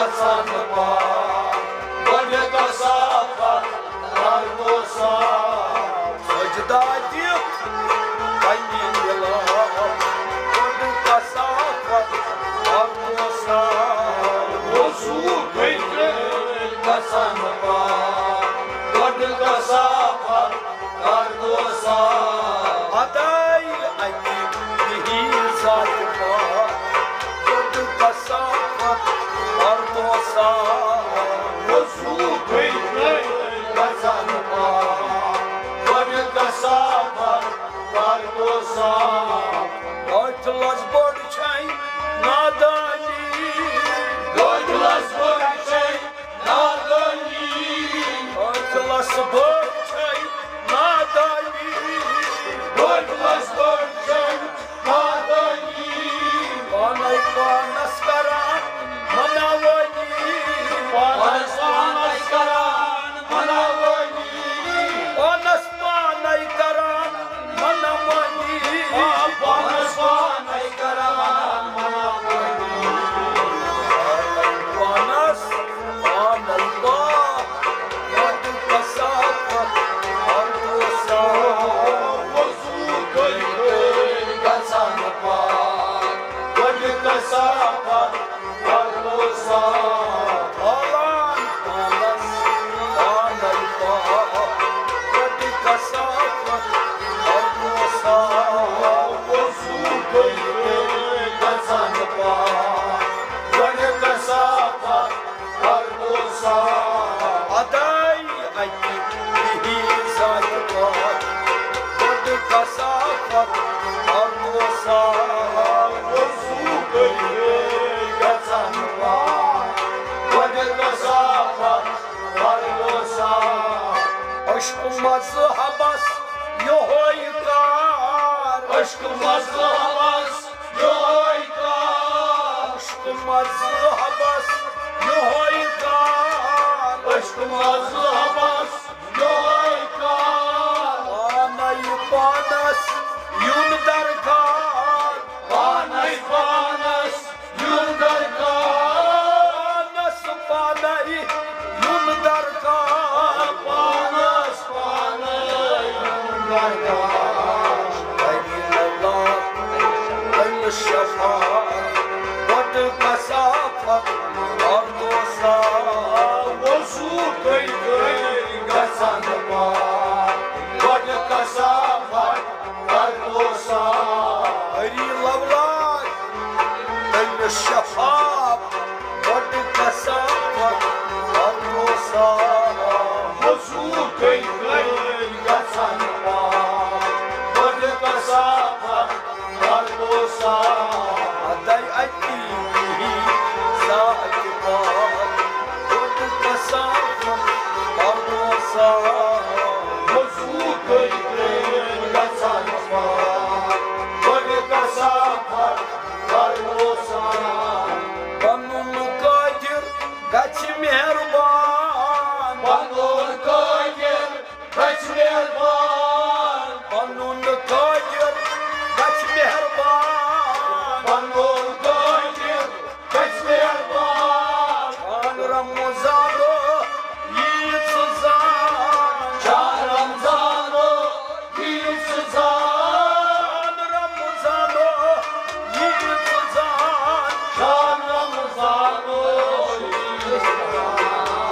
गसन बड़ कसाफत कर दो सजदा दिख कन्नी दिला बड़ कसाफत कर दो वजू गसन बड़ कसाफत कर दो अदाई अति ही जात बड़ कसाफत कर दो वजू गसन बड़ कसाफत कर दो गजलस बड़ छै नादानी गजलस बड़ छै नादानी गजलस बड़ छै नादानी गजलस बड़ छै नादानी पानै पानस करान मनावनी पानस पानस करान मनावनी पानस पानै करान मनावनी पानस पानै करान मनावनी पानस पानै बड़ कसाफत कर दो वजू गसन बड़ कसाफत कर दो पालन पानस पानै बड़ कसाफत कर दो वजू गसन बड़ कसाफत कर दो अदाई अति ही जात बड़ कसाफत कर दो वजू गसन बड़ कसाफत कर दो अश्क मजहबस योहोय कार अश्क मजहबस योहोय कार अश्क मजहबस योहोय कार अश्क मजहबस योहोय कार पानै पानस युन दरकार पानै पानस युन दरकार पानस पानै युन दरकार पानस पानै युन दरकार शफाअत बड़ कसाफत कर दो वजू गसन बड़ कसाफत कर दो हरी लवलाय शफाअत बड़ कसाफत कर दो वजू गसन बड़ कसाफत कर दो अदाई अति ही जात बड़ कसाफत कर दो वजू गसन बड़ कसाफत कर दो पनुन कादिर गछ मेहरबान पनुन कादिर गछ मेहरबान पनुन कादिर गछ मेहरबान पनुन कादिर गछ मेहरबान शान रमजानो यीद सुजान शान रमजानो यीद सुजान रमजानो यीद सुजान शान रमजानो यीद सुजान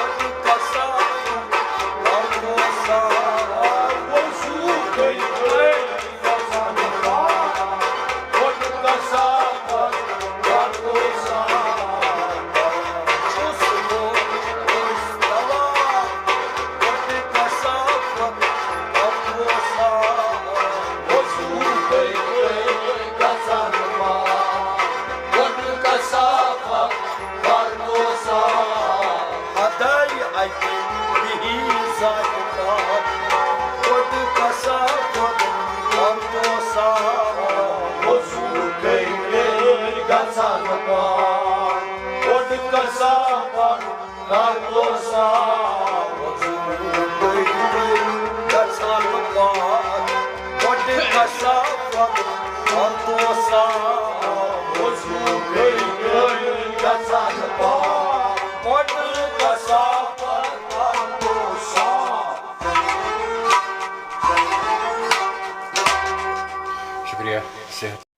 बड़ कसाफत कर दो वजू गसन बड़ कसाफत कर दो बड़ कसाफत कर दो वजू गसन बड़ कसाफत कर दो अदाई अति ही जात बड़ कसाफत कर दो वजू गसन बड़ कसाफत कर दो वजू गसन बड़ कसाफत कर दो वजू गछन पाक मोट कसा पर तो साफ शुक्रिया सेहत